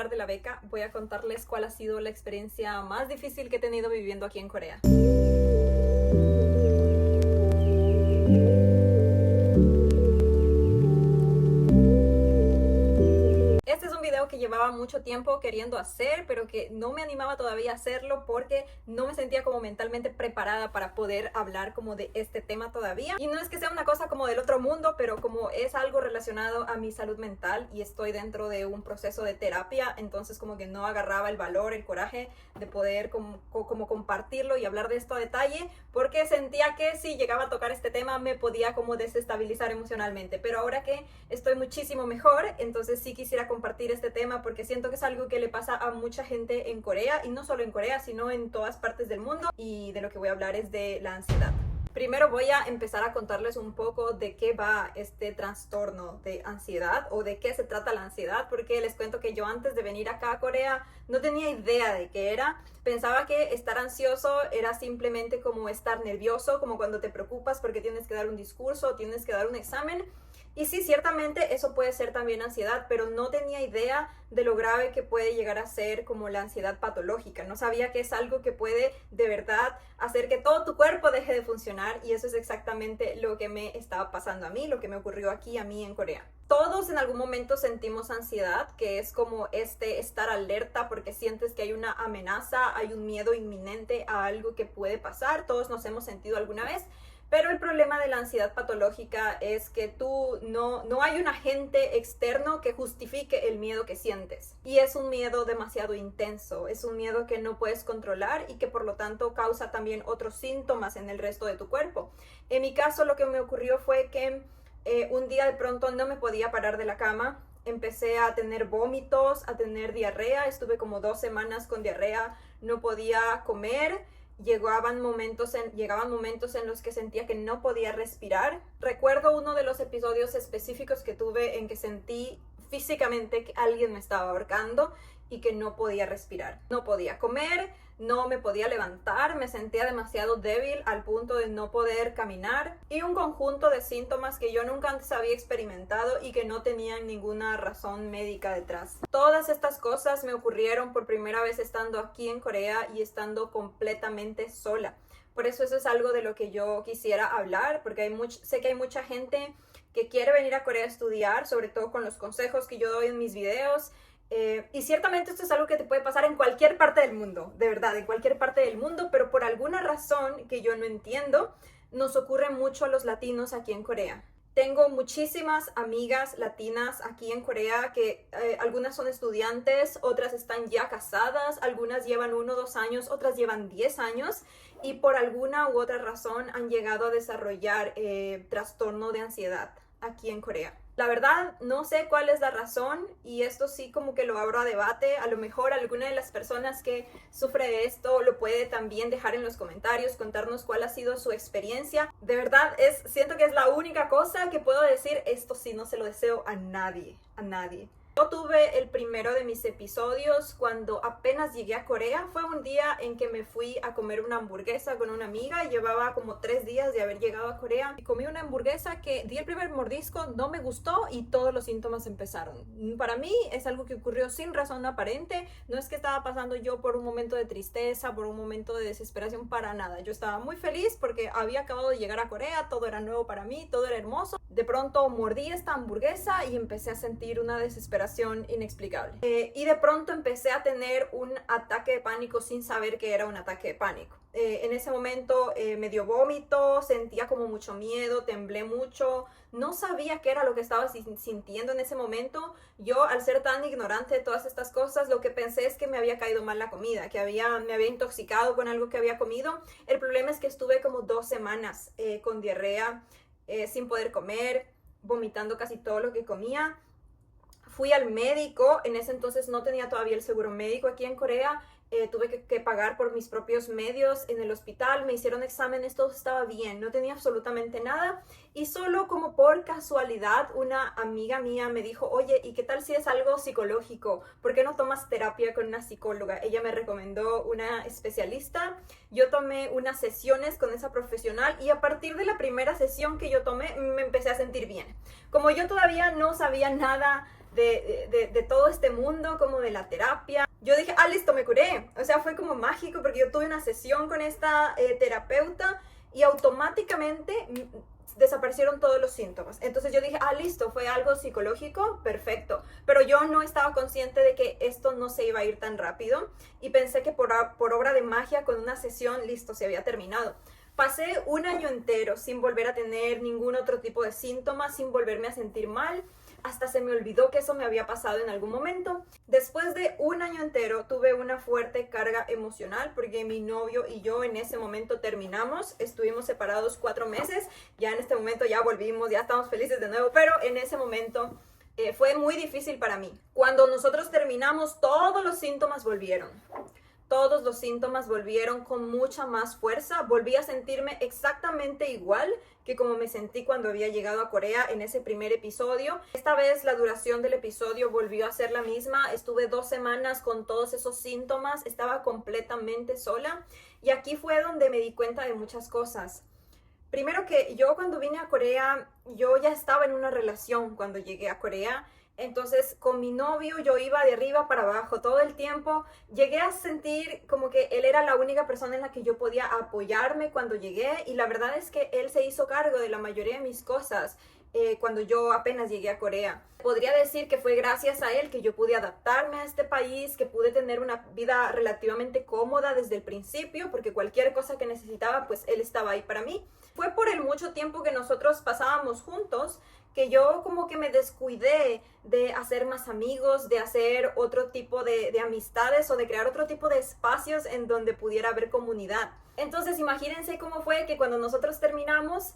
hablar de la beca, voy a contarles cuál ha sido la experiencia más difícil que he tenido viviendo aquí en Corea. Este es un video que llevaba mucho tiempo queriendo hacer, pero que no me animaba todavía a hacerlo porque no me sentía como mentalmente preparada para poder hablar como de este tema todavía. Y no es que sea una cosa como del otro mundo, pero como es algo relacionado a mi salud mental y estoy dentro de un proceso de terapia, entonces como que no agarraba el valor, el coraje de poder como compartirlo y hablar de esto a detalle, porque sentía que si llegaba a tocar este tema me podía como desestabilizar emocionalmente. Pero ahora que estoy muchísimo mejor, entonces sí quisiera compartir este tema porque siento que es algo que le pasa a mucha gente en Corea, y no solo en Corea, sino en todas partes del mundo. Y de lo que voy a hablar es de la ansiedad. Primero voy a empezar a contarles un poco de qué va este trastorno de ansiedad o de qué se trata la ansiedad, porque les cuento que yo antes de venir acá a Corea no tenía idea de qué era. Pensaba que estar ansioso era simplemente como estar nervioso, como cuando te preocupas porque tienes que dar un discurso o tienes que dar un examen. Y sí, ciertamente eso puede ser también ansiedad, pero no tenía idea de lo grave que puede llegar a ser como la ansiedad patológica. No sabía que es algo que puede de verdad hacer que todo tu cuerpo deje de funcionar, y eso es exactamente lo que me estaba pasando a mí, lo que me ocurrió aquí a mí en Corea. Todos en algún momento sentimos ansiedad, que es como estar alerta porque sientes que hay una amenaza, hay un miedo inminente a algo que puede pasar. Todos nos hemos sentido alguna vez. Pero el problema de la ansiedad patológica es que no hay un agente externo que justifique el miedo que sientes. Y es un miedo demasiado intenso, es un miedo que no puedes controlar y que por lo tanto causa también otros síntomas en el resto de tu cuerpo. En mi caso, lo que me ocurrió fue que un día de pronto no me podía parar de la cama. Empecé a tener vómitos, a tener diarrea, estuve como 2 semanas con diarrea, no podía comer. Llegaban momentos en los que sentía que no podía respirar. Recuerdo uno de los episodios específicos que tuve en que sentí físicamente que alguien me estaba ahorcando y que no podía respirar. No podía comer, no me podía levantar, me sentía demasiado débil al punto de no poder caminar, y un conjunto de síntomas que yo nunca antes había experimentado y que no tenían ninguna razón médica detrás. Todas estas cosas me ocurrieron por primera vez estando aquí en Corea y estando completamente sola. Por eso es algo de lo que yo quisiera hablar, porque sé que hay mucha gente que quiere venir a Corea a estudiar, sobre todo con los consejos que yo doy en mis videos. Y ciertamente esto es algo que te puede pasar en cualquier parte del mundo, de verdad, en cualquier parte del mundo, pero por alguna razón que yo no entiendo, nos ocurre mucho a los latinos aquí en Corea. Tengo muchísimas amigas latinas aquí en Corea que algunas son estudiantes, otras están ya casadas, algunas llevan 1 o 2 años, otras llevan 10 años, y por alguna u otra razón han llegado a desarrollar trastorno de ansiedad aquí en Corea. La verdad, no sé cuál es la razón, y esto sí como que lo abro a debate. A lo mejor alguna de las personas que sufre de esto lo puede también dejar en los comentarios, contarnos cuál ha sido su experiencia. De verdad, siento que es la única cosa que puedo decir. Esto sí no se lo deseo a nadie, a nadie. Yo tuve el primero de mis episodios cuando apenas llegué a Corea. Fue un día en que me fui a comer una hamburguesa con una amiga. Llevaba como 3 días de haber llegado a Corea y comí una hamburguesa que di el primer mordisco, no me gustó y todos los síntomas empezaron. Para mí es algo que ocurrió sin razón aparente. No es que estaba pasando yo por un momento de tristeza, por un momento de desesperación, para nada. Yo estaba muy feliz porque había acabado de llegar a Corea, todo era nuevo para mí, todo era hermoso. De pronto mordí esta hamburguesa y empecé a sentir una desesperación inexplicable. Y de pronto empecé a tener un ataque de pánico sin saber que era un ataque de pánico. En ese momento me dio vómito, sentía como mucho miedo, temblé mucho, no sabía qué era lo que estaba sintiendo en ese momento. Yo, al ser tan ignorante de todas estas cosas, lo que pensé es que me había caído mal la comida, que me había intoxicado con algo que había comido. El problema es que estuve como 2 semanas con diarrea, sin poder comer, vomitando casi todo lo que comía. Fui al médico, en ese entonces no tenía todavía el seguro médico aquí en Corea. Tuve que pagar por mis propios medios en el hospital, me hicieron exámenes, todo estaba bien, no tenía absolutamente nada, y solo como por casualidad una amiga mía me dijo: oye, ¿y qué tal si es algo psicológico? ¿Por qué no tomas terapia con una psicóloga? Ella me recomendó una especialista, yo tomé unas sesiones con esa profesional y a partir de la primera sesión que yo tomé me empecé a sentir bien. Como yo todavía no sabía nada de todo este mundo, como de la terapia. Yo dije, listo, me curé. O sea, fue como mágico porque yo tuve una sesión con esta terapeuta y automáticamente desaparecieron todos los síntomas. Entonces yo dije, listo, fue algo psicológico, perfecto. Pero yo no estaba consciente de que esto no se iba a ir tan rápido y pensé que por obra de magia, con una sesión, listo, se había terminado. Pasé un año entero sin volver a tener ningún otro tipo de síntomas, sin volverme a sentir mal. Hasta se me olvidó que eso me había pasado en algún momento. Después de un año entero tuve una fuerte carga emocional porque mi novio y yo en ese momento terminamos. Estuvimos separados 4 meses. Ya en este momento ya volvimos, ya estamos felices de nuevo. Pero en ese momento fue muy difícil para mí. Cuando nosotros terminamos, todos los síntomas volvieron. Todos los síntomas volvieron con mucha más fuerza. Volví a sentirme exactamente igual que como me sentí cuando había llegado a Corea en ese primer episodio. Esta vez la duración del episodio volvió a ser la misma. Estuve 2 semanas con todos esos síntomas. Estaba completamente sola. Y aquí fue donde me di cuenta de muchas cosas. Primero que yo cuando vine a Corea, yo ya estaba en una relación cuando llegué a Corea. Entonces, con mi novio yo iba de arriba para abajo todo el tiempo. Llegué a sentir como que él era la única persona en la que yo podía apoyarme cuando llegué. Y la verdad es que él se hizo cargo de la mayoría de mis cosas cuando yo apenas llegué a Corea. Podría decir que fue gracias a él que yo pude adaptarme a este país, que pude tener una vida relativamente cómoda desde el principio, porque cualquier cosa que necesitaba, pues él estaba ahí para mí. Fue por el mucho tiempo que nosotros pasábamos juntos que yo como que me descuidé de hacer más amigos, de hacer otro tipo de amistades o de crear otro tipo de espacios en donde pudiera haber comunidad. Entonces imagínense cómo fue que cuando nosotros terminamos,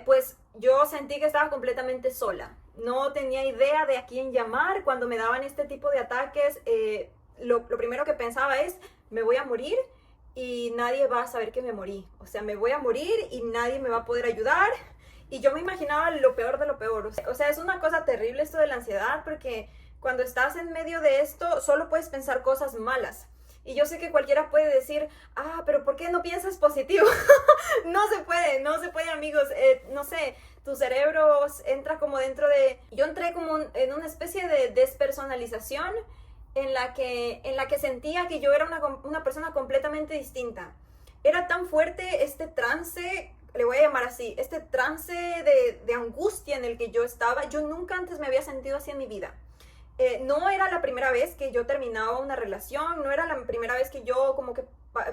pues yo sentí que estaba completamente sola. No tenía idea de a quién llamar. Cuando me daban este tipo de ataques, lo primero que pensaba es, me voy a morir y nadie va a saber que me morí. O sea, me voy a morir y nadie me va a poder ayudar. Y yo me imaginaba lo peor de lo peor. O sea, es una cosa terrible esto de la ansiedad porque cuando estás en medio de esto solo puedes pensar cosas malas. Y yo sé que cualquiera puede decir, pero ¿por qué no piensas positivo? No se puede, amigos. No sé, tu cerebro entra como dentro de... Yo entré como en una especie de despersonalización en la que sentía que yo era una persona completamente distinta. Era tan fuerte este trance, le voy a llamar así, este trance de angustia en el que yo estaba. Yo nunca antes me había sentido así en mi vida. No era la primera vez que yo terminaba una relación, no era la primera vez que yo como que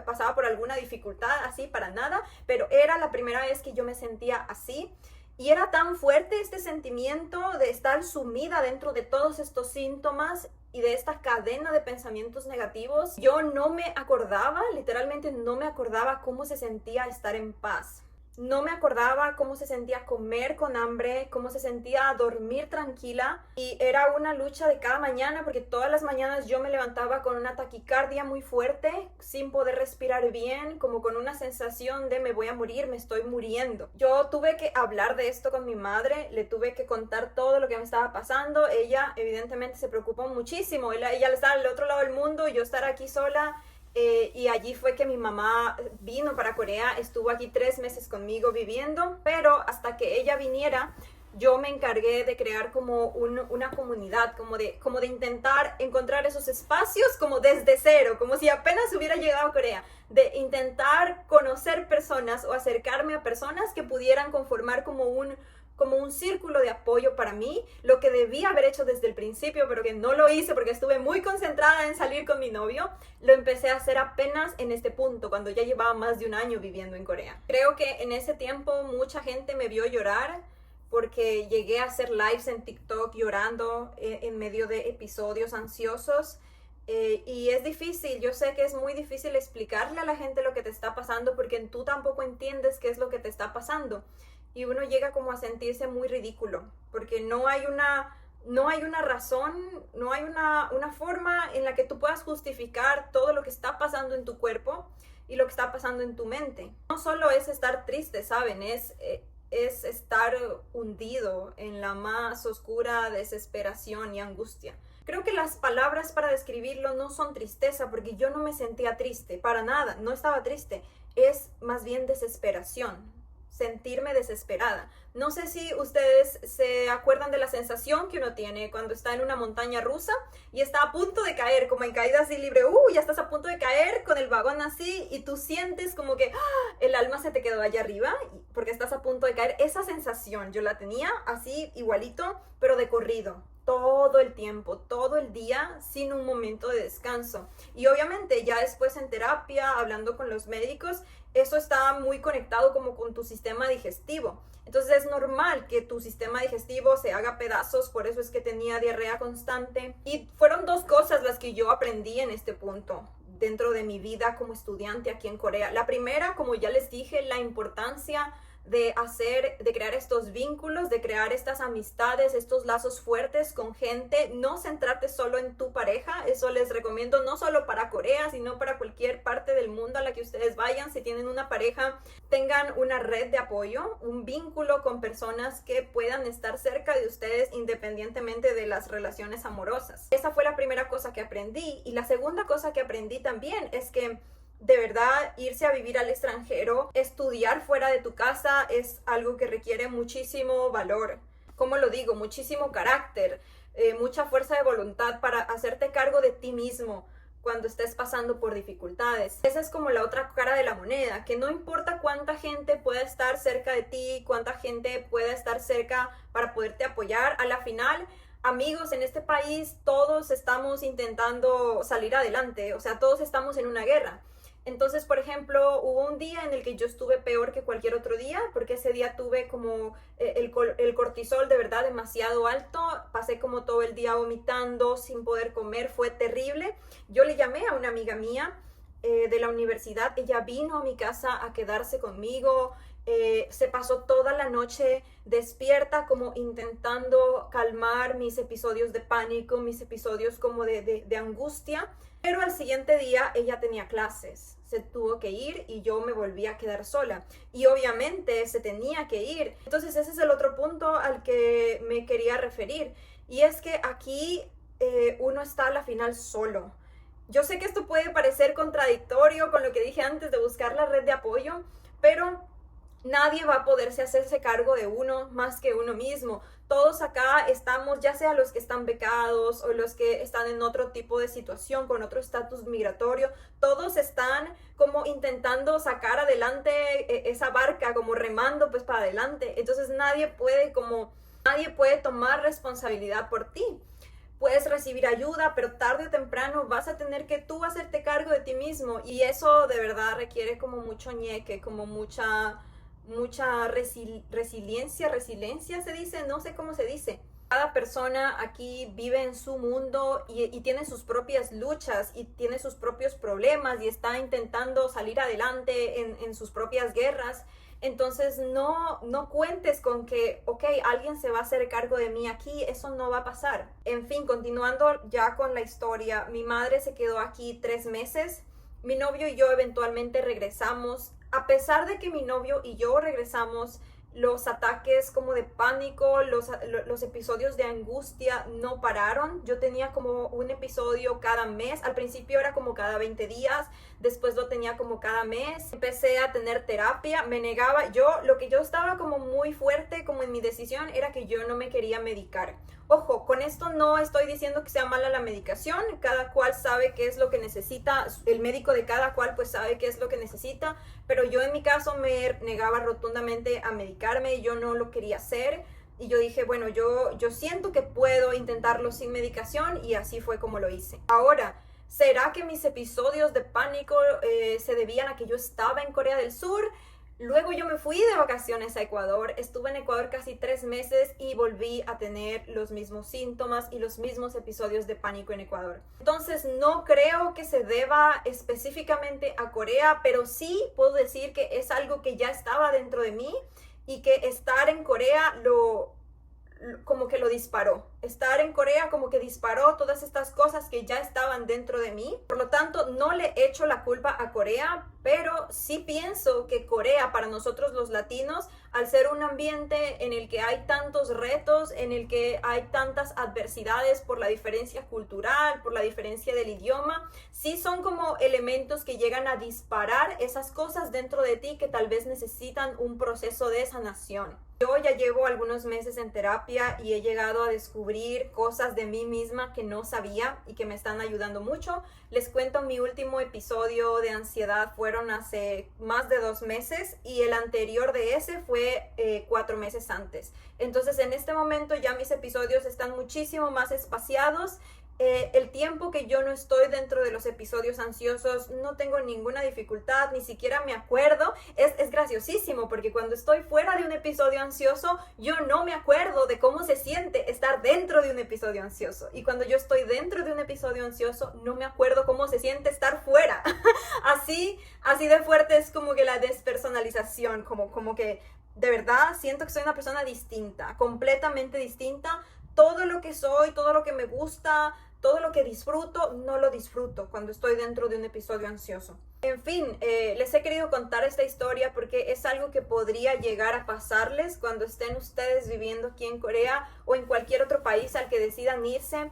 pasaba por alguna dificultad así, para nada, pero era la primera vez que yo me sentía así. Y era tan fuerte este sentimiento de estar sumida dentro de todos estos síntomas y de esta cadena de pensamientos negativos. Yo no me acordaba, literalmente no me acordaba cómo se sentía estar en paz. No me acordaba cómo se sentía comer con hambre, cómo se sentía dormir tranquila. Y era una lucha de cada mañana porque todas las mañanas yo me levantaba con una taquicardia muy fuerte, sin poder respirar bien, como con una sensación de me voy a morir, me estoy muriendo. Yo tuve que hablar de esto con mi madre, le tuve que contar todo lo que me estaba pasando. Ella evidentemente se preocupó muchísimo. Ella estaba al otro lado del mundo y yo estar aquí sola. Y allí fue que mi mamá vino para Corea, estuvo aquí 3 meses conmigo viviendo, pero hasta que ella viniera yo me encargué de crear como una comunidad, como de intentar encontrar esos espacios como desde cero, como si apenas hubiera llegado a Corea, de intentar conocer personas o acercarme a personas que pudieran conformar como un círculo de apoyo para mí, lo que debía haber hecho desde el principio, pero que no lo hice porque estuve muy concentrada en salir con mi novio. Lo empecé a hacer apenas en este punto, cuando ya llevaba más de 1 año viviendo en Corea. Creo que en ese tiempo mucha gente me vio llorar, porque llegué a hacer lives en TikTok llorando en medio de episodios ansiosos. Y es difícil, yo sé que es muy difícil explicarle a la gente lo que te está pasando porque tú tampoco entiendes qué es lo que te está pasando. Y uno llega como a sentirse muy ridículo, porque no hay una razón, no hay una forma en la que tú puedas justificar todo lo que está pasando en tu cuerpo y lo que está pasando en tu mente. No solo es estar triste, ¿saben? Es estar hundido en la más oscura desesperación y angustia. Creo que las palabras para describirlo no son tristeza, porque yo no me sentía triste, para nada, no estaba triste. Es más bien desesperación. sentirme desesperada. No sé si ustedes se acuerdan de la sensación que uno tiene cuando está en una montaña rusa y está a punto de caer, como en caída así libre. Ya estás a punto de caer con el vagón así y tú sientes como que el alma se te quedó allá arriba porque estás a punto de caer. Esa sensación yo la tenía así igualito, pero de corrido. Todo el tiempo, todo el día, sin un momento de descanso. Y obviamente ya después en terapia, hablando con los médicos, eso está muy conectado como con tu sistema digestivo. Entonces es normal que tu sistema digestivo se haga pedazos, por eso es que tenía diarrea constante. Y fueron dos cosas las que yo aprendí en este punto dentro de mi vida como estudiante aquí en Corea. La primera, como ya les dije, la importancia de crear estos vínculos, de crear estas amistades, estos lazos fuertes con gente, no centrarte solo en tu pareja. Eso les recomiendo no solo para Corea, sino para cualquier parte del mundo a la que ustedes vayan. Si tienen una pareja, tengan una red de apoyo, un vínculo con personas que puedan estar cerca de ustedes independientemente de las relaciones amorosas. Esa fue la primera cosa que aprendí. Y la segunda cosa que aprendí también es que de verdad, irse a vivir al extranjero, estudiar fuera de tu casa es algo que requiere muchísimo valor. Como lo digo, muchísimo carácter, mucha fuerza de voluntad para hacerte cargo de ti mismo cuando estés pasando por dificultades. Esa es como la otra cara de la moneda, que no importa cuánta gente pueda estar cerca de ti, cuánta gente pueda estar cerca para poderte apoyar, a la final, amigos, en este país todos estamos intentando salir adelante, o sea, todos estamos en una guerra. Entonces, por ejemplo, hubo un día en el que yo estuve peor que cualquier otro día, porque ese día tuve como el cortisol de verdad demasiado alto, pasé como todo el día vomitando, sin poder comer, fue terrible. Yo le llamé a una amiga mía de la universidad, ella vino a mi casa a quedarse conmigo, se pasó toda la noche despierta como intentando calmar mis episodios de pánico, mis episodios como de angustia. Pero al siguiente día ella tenía clases, se tuvo que ir y yo me volví a quedar sola. Y obviamente se tenía que ir. Entonces ese es el otro punto al que me quería referir. Y es que aquí uno está a la final solo. Yo sé que esto puede parecer contradictorio con lo que dije antes de buscar la red de apoyo, pero nadie va a poderse hacerse cargo de uno más que uno mismo. Todos acá estamos, ya sea los que están becados o los que están en otro tipo de situación, con otro estatus migratorio, todos están como intentando sacar adelante esa barca, como remando pues para adelante. Entonces nadie puede tomar responsabilidad por ti. Puedes recibir ayuda, pero tarde o temprano vas a tener que tú hacerte cargo de ti mismo. Y eso de verdad requiere como mucho ñeque, como mucha resiliencia se dice, no sé cómo se dice. Cada persona aquí vive en su mundo y tiene sus propias luchas y tiene sus propios problemas y está intentando salir adelante en sus propias guerras. Entonces no cuentes con que, ok, alguien se va a hacer cargo de mí aquí, eso no va a pasar. En fin, continuando ya con la historia, mi madre se quedó aquí 3 meses. Mi novio y yo eventualmente regresamos. A pesar de que mi novio y yo regresamos, los ataques como de pánico, los episodios de angustia no pararon. Yo tenía como un episodio cada mes. Al principio era como cada 20 días, después lo tenía como cada mes. Empecé a tener terapia, me negaba. Lo que yo estaba como muy fuerte como en mi decisión era que yo no me quería medicar. Ojo, con esto no estoy diciendo que sea mala la medicación, cada cual sabe qué es lo que necesita, el médico de cada cual pues sabe qué es lo que necesita, pero yo en mi caso me negaba rotundamente a medicarme, yo no lo quería hacer y yo dije, bueno, yo siento que puedo intentarlo sin medicación y así fue como lo hice. Ahora, ¿será que mis episodios de pánico se debían a que yo estaba en Corea del Sur? Luego yo me fui de vacaciones a Ecuador, estuve en Ecuador casi 3 meses y volví a tener los mismos síntomas y los mismos episodios de pánico en Ecuador. Entonces no creo que se deba específicamente a Corea, pero sí puedo decir que es algo que ya estaba dentro de mí y que estar en Corea como que lo disparó. estar en Corea como que disparó todas estas cosas que ya estaban dentro de mí. Por lo tanto, no le echo la culpa a Corea, pero sí pienso que Corea, para nosotros los latinos, al ser un ambiente en el que hay tantos retos, en el que hay tantas adversidades por la diferencia cultural, por la diferencia del idioma, sí son como elementos que llegan a disparar esas cosas dentro de ti que tal vez necesitan un proceso de sanación. Yo ya llevo algunos meses en terapia y he llegado a descubrir cosas de mí misma que no sabía y que me están ayudando mucho. Les cuento, mi último episodio de ansiedad fueron hace más de 2 meses y el anterior de ese fue 4 meses antes. Entonces en este momento ya mis episodios están muchísimo más espaciados. El tiempo que yo no estoy dentro de los episodios ansiosos no tengo ninguna dificultad, ni siquiera me acuerdo. Es graciosísimo porque cuando estoy fuera de un episodio ansioso yo no me acuerdo de cómo se siente estar dentro de un episodio ansioso, y cuando yo estoy dentro de un episodio ansioso no me acuerdo cómo se siente estar fuera. así de fuerte es como que la despersonalización, como que de verdad siento que soy una persona distinta, completamente distinta. Todo lo que soy, todo lo que me gusta, todo lo que disfruto, no lo disfruto cuando estoy dentro de un episodio ansioso. En fin, les he querido contar esta historia porque es algo que podría llegar a pasarles cuando estén ustedes viviendo aquí en Corea o en cualquier otro país al que decidan irse.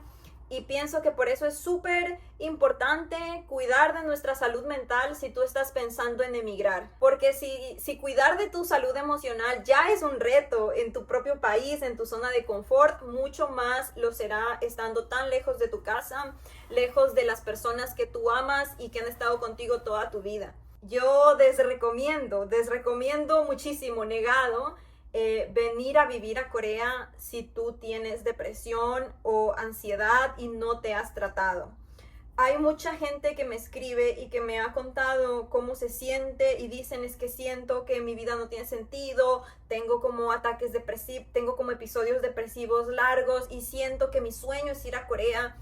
Y pienso que por eso es súper importante cuidar de nuestra salud mental si tú estás pensando en emigrar. Porque si cuidar de tu salud emocional ya es un reto en tu propio país, en tu zona de confort, mucho más lo será estando tan lejos de tu casa, lejos de las personas que tú amas y que han estado contigo toda tu vida. Yo desrecomiendo muchísimo, negado, venir a vivir a Corea si tú tienes depresión o ansiedad y no te has tratado. Hay mucha gente que me escribe y que me ha contado cómo se siente y dicen: es que siento que mi vida no tiene sentido, tengo como ataques depresivos, tengo como episodios depresivos largos y siento que mi sueño es ir a Corea.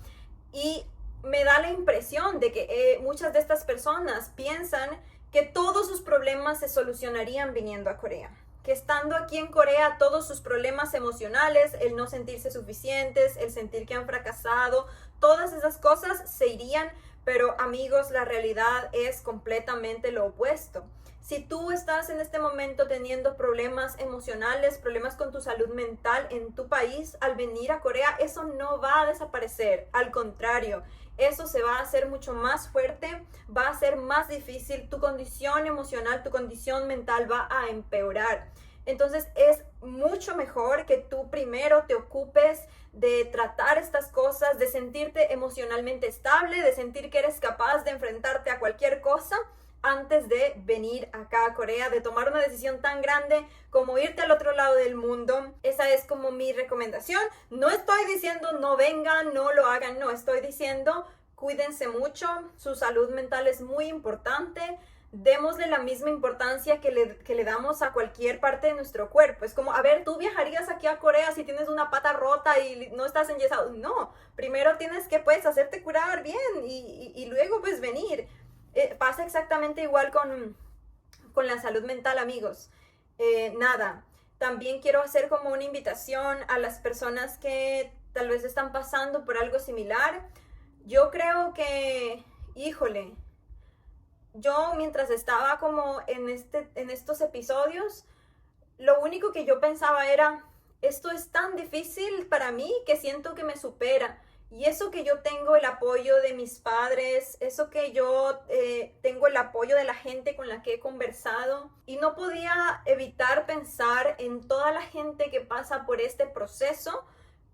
Y me da la impresión de que muchas de estas personas piensan que todos sus problemas se solucionarían viniendo a Corea. Que estando aquí en Corea todos sus problemas emocionales, el no sentirse suficientes, el sentir que han fracasado, todas esas cosas se irían. Pero amigos, la realidad es completamente lo opuesto. Si tú estás en este momento teniendo problemas emocionales, problemas con tu salud mental en tu país, al venir a Corea eso no va a desaparecer, al contrario, eso se va a hacer mucho más fuerte, va a ser más difícil, tu condición emocional, tu condición mental va a empeorar. Entonces es mucho mejor que tú primero te ocupes de tratar estas cosas, de sentirte emocionalmente estable, de sentir que eres capaz de enfrentarte a cualquier cosa antes de venir acá a Corea, de tomar una decisión tan grande como irte al otro lado del mundo. Esa es como mi recomendación. No estoy diciendo no vengan, no lo hagan, no, estoy diciendo cuídense mucho, su salud mental es muy importante. Démosle la misma importancia que le damos a cualquier parte de nuestro cuerpo. Es como, a ver, ¿tú viajarías aquí a Corea si tienes una pata rota y no estás enyesado? No, primero tienes que pues hacerte curar bien y luego pues venir. Pasa exactamente igual con la salud mental, amigos. Nada, también quiero hacer como una invitación a las personas que tal vez están pasando por algo similar. Yo creo que, híjole, yo mientras estaba como en estos episodios, lo único que yo pensaba era, esto es tan difícil para mí que siento que me supera. Y eso que yo tengo el apoyo de mis padres, eso que yo tengo el apoyo de la gente con la que he conversado. Y no podía evitar pensar en toda la gente que pasa por este proceso,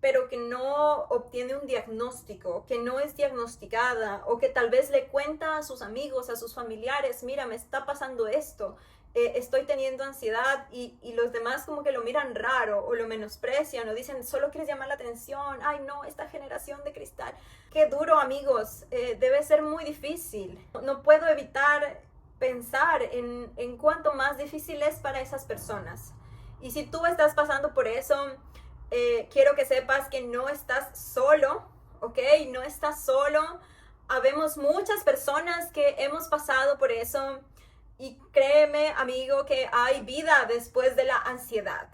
pero que no obtiene un diagnóstico, que no es diagnosticada, o que tal vez le cuenta a sus amigos, a sus familiares: mira, me está pasando esto, estoy teniendo ansiedad, y los demás como que lo miran raro o lo menosprecian o dicen: solo quieres llamar la atención, ay no, esta generación de cristal. Qué duro, amigos, debe ser muy difícil. No puedo evitar pensar en cuánto más difícil es para esas personas. Y si tú estás pasando por eso, quiero que sepas que no estás solo, ¿ok? No estás solo. Habemos muchas personas que hemos pasado por eso. Y créeme, amigo, que hay vida después de la ansiedad.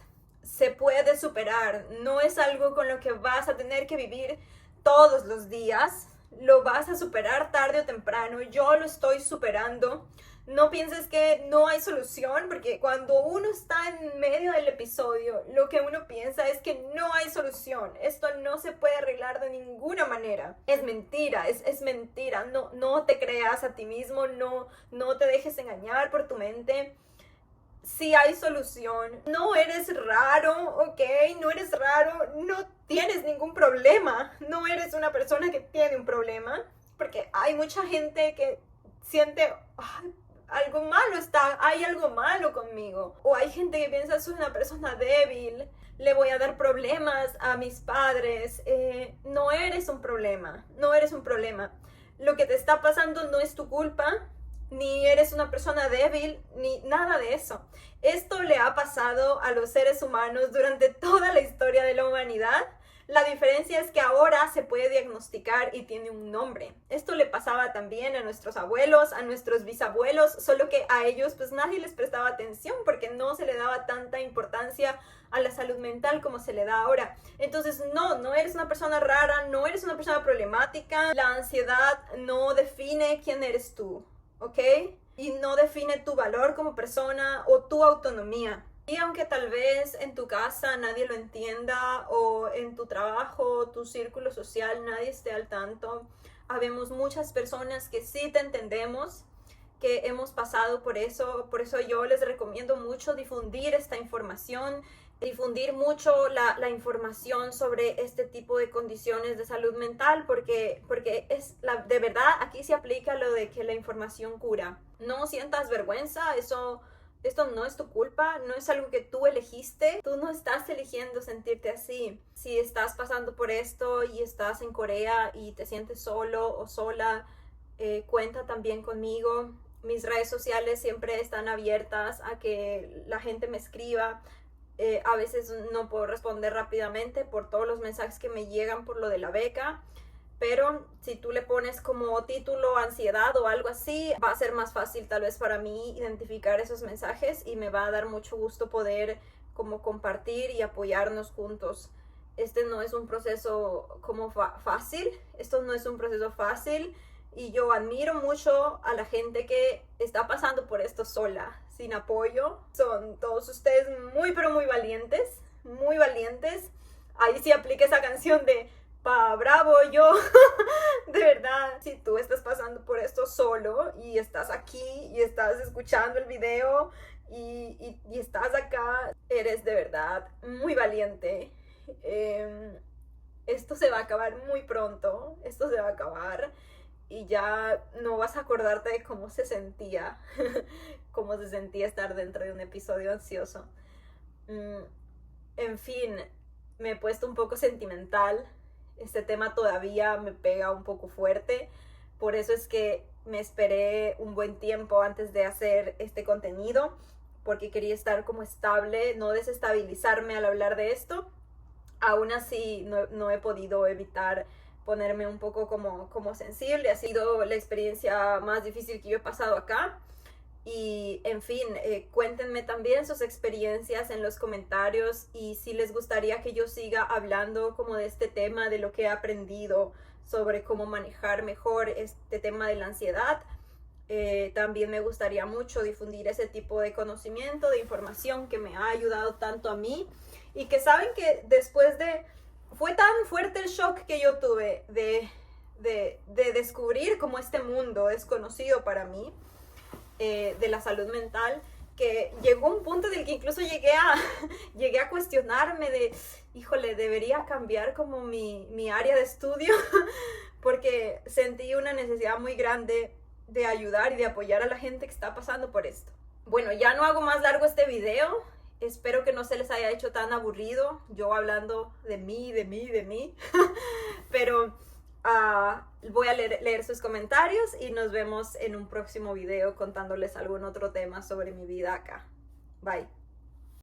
se puede superar, no es algo con lo que vas a tener que vivir todos los días, lo vas a superar tarde o temprano, yo lo estoy superando. No pienses que no hay solución, porque cuando uno está en medio del episodio, lo que uno piensa es que no hay solución. Esto no se puede arreglar de ninguna manera. Es mentira, es mentira. No te creas a ti mismo, no te dejes engañar por tu mente. Sí hay solución. No eres raro, ¿ok? No eres raro, no tienes ningún problema. No eres una persona que tiene un problema, porque hay mucha gente que siente... algo malo hay algo malo conmigo. O hay gente que piensa, soy una persona débil, le voy a dar problemas a mis padres. No eres un problema, no eres un problema. Lo que te está pasando no es tu culpa, ni eres una persona débil, ni nada de eso. Esto le ha pasado a los seres humanos durante toda la historia de la humanidad. La diferencia es que ahora se puede diagnosticar y tiene un nombre. Esto le pasaba también a nuestros abuelos, a nuestros bisabuelos, solo que a ellos pues nadie les prestaba atención porque no se le daba tanta importancia a la salud mental como se le da ahora. Entonces no eres una persona rara, no eres una persona problemática. La ansiedad no define quién eres tú, ¿ok? Y no define tu valor como persona o tu autonomía. Y aunque tal vez en tu casa nadie lo entienda o en tu trabajo, tu círculo social, nadie esté al tanto, habemos muchas personas que sí te entendemos, que hemos pasado por eso yo les recomiendo mucho difundir esta información, difundir mucho la información sobre este tipo de condiciones de salud mental, porque de verdad aquí se aplica lo de que la información cura. No sientas vergüenza, esto no es tu culpa, no es algo que tú elegiste, tú no estás eligiendo sentirte así. Si estás pasando por esto y estás en Corea y te sientes solo o sola, cuenta también conmigo. Mis redes sociales siempre están abiertas a que la gente me escriba. A veces no puedo responder rápidamente por todos los mensajes que me llegan por lo de la beca. Pero si tú le pones como título ansiedad o algo así, va a ser más fácil tal vez para mí identificar esos mensajes y me va a dar mucho gusto poder como compartir y apoyarnos juntos. Este no es un proceso como fácil, esto no es un proceso fácil y yo admiro mucho a la gente que está pasando por esto sola, sin apoyo. Son todos ustedes muy pero muy valientes, muy valientes. Ahí sí aplica esa canción de bravo yo. De verdad, si tú estás pasando por esto solo y estás aquí y estás escuchando el video y estás acá, eres de verdad muy valiente. Esto se va a acabar muy pronto, esto se va a acabar y ya no vas a acordarte de cómo se sentía cómo se sentía estar dentro de un episodio ansioso. En fin, me he puesto un poco sentimental. Este tema todavía me pega un poco fuerte, por eso es que me esperé un buen tiempo antes de hacer este contenido, porque quería estar como estable, no desestabilizarme al hablar de esto. Aún así no he podido evitar ponerme un poco como sensible. Ha sido la experiencia más difícil que yo he pasado acá. Y en fin, cuéntenme también sus experiencias en los comentarios y si les gustaría que yo siga hablando como de este tema, de lo que he aprendido sobre cómo manejar mejor este tema de la ansiedad. También me gustaría mucho difundir ese tipo de conocimiento, de información que me ha ayudado tanto a mí y que saben que después de... Fue tan fuerte el shock que yo tuve de descubrir como este mundo desconocido para mí, de la salud mental, que llegó un punto en el que incluso llegué a cuestionarme de, híjole, debería cambiar como mi área de estudio, porque sentí una necesidad muy grande de ayudar y de apoyar a la gente que está pasando por esto. Bueno, ya no hago más largo este video, espero que no se les haya hecho tan aburrido, yo hablando de mí, pero... voy a leer sus comentarios y nos vemos en un próximo video contándoles algún otro tema sobre mi vida acá. Bye.